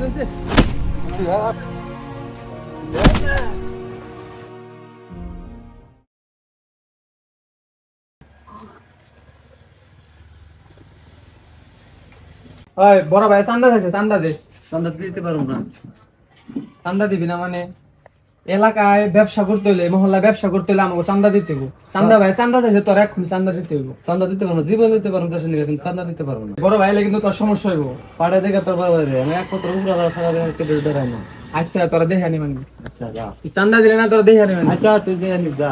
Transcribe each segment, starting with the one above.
ওই বড় ভাই চান্দা চাইছে, চান্দা দে। চান্দা দিতে পারবো না। চান্দা দিবি না মানে? এলাকায় ব্যবসা করতে হলে, মহল্লায় ব্যবসা করতে হলে আমাকে চান্দা দিতে হইব। চান্দা ভাই চান্দা চাইছে, তোর এখন চান্দা দিতে হইব। চান্দা দিতে পারবো না, জীবন দিতে পারবো দেশের নিয়ে, কিন্তু চান্দা দিতে পারবো না। বড় ভাই হলে কিন্তু তোর সমস্যা হইব। পাড়ে দেখে তোর বাবা রে, আমি একমাত্র উপরা সারা দিন কেটে দাঁড়াই না। আচ্ছা তোরা দেখে আনি মানে। আচ্ছা যা, তুই চান্দা দিলে না, তোরা দেখে আনি মানে। আচ্ছা তুই দেখে নি যা।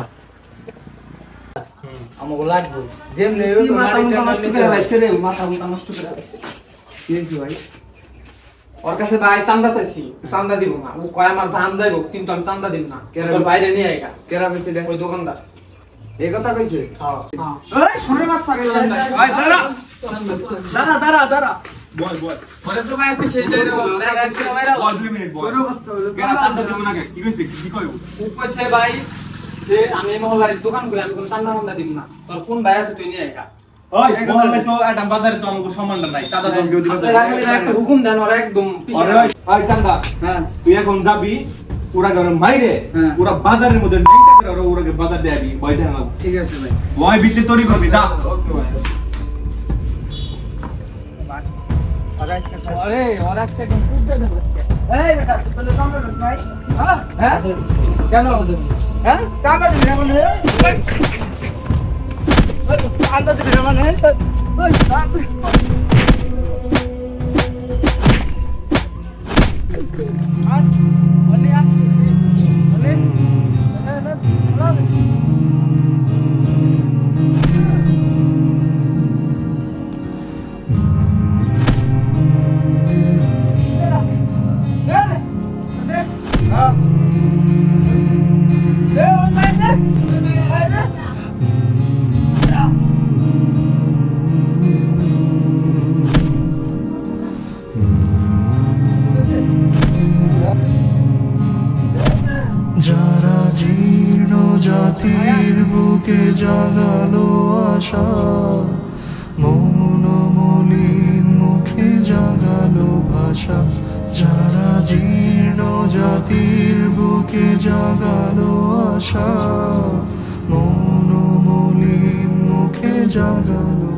আমাকে লাগবে যেমনি মাথা নষ্ট করে রাখছে। কি হয়েছে ভাই? ওর কাছে ভাই চান্দা চাইছি, চান্দা দিব না। ও কয় আমার জান যাইব, কিন্তু আমি চান্দা দিব না। তোর বাইরে নিয়ে আইগা। কেরা কইছে ওই দোকানদার এই কথা কইছে? হ্যাঁ এই শুনে মাছ পাগল ভাই দাঁড়া দাঁড়া দাঁড়া দাঁড়া বল বল পরে তো ভাই আছে সেই জায়গায় বল আজকে ভাইরা 2 মিনিট বল কেন চান্দা দেব না কি কইছে কি কইব ও কইছে ভাই যে আমি এই মহল্লার দোকান করে আমি কোন চান্দা মান্দা দিব না। তোর কোন ভাই আছে তুই নিয়ে আইগা। ওই মহল্লায় তো একটা বাজারে তো আমাকে সম্মানটা নাই চাঁদা তো কেউ দিবে না। একটা হুকুম দেন ওরা একদম আরে ওই চান্দা হ্যাঁ তুই এখন যাবি ওরা ঘরে মাইরে হ্যাঁ। ওরা বাজারের মধ্যে নাইটা করে ওরাকে বাজার দেয়াবি ভয় দেন না। ঠিক আছে ভাই। ভয় বিতে তৈরি করবি যা। ওকে ভাই। আরে ওরা একটা একদম ফুটে দেন আজকে। এই বেটা তুই তো চান্দা দিস ভাই। হ্যাঁ কেন হ্যাঁ চান্দা দিবি না মানে? চান্দা দিবি না মানে? ওই যারা জীর্ণ জাতির বুকে জাগালো আশা, মৌন মলিন মুখে জাগালো ভাষা। যারা জীর্ণ জাতির বুকে জাগালো আশা, মৌন মলিন মুখে জাগালো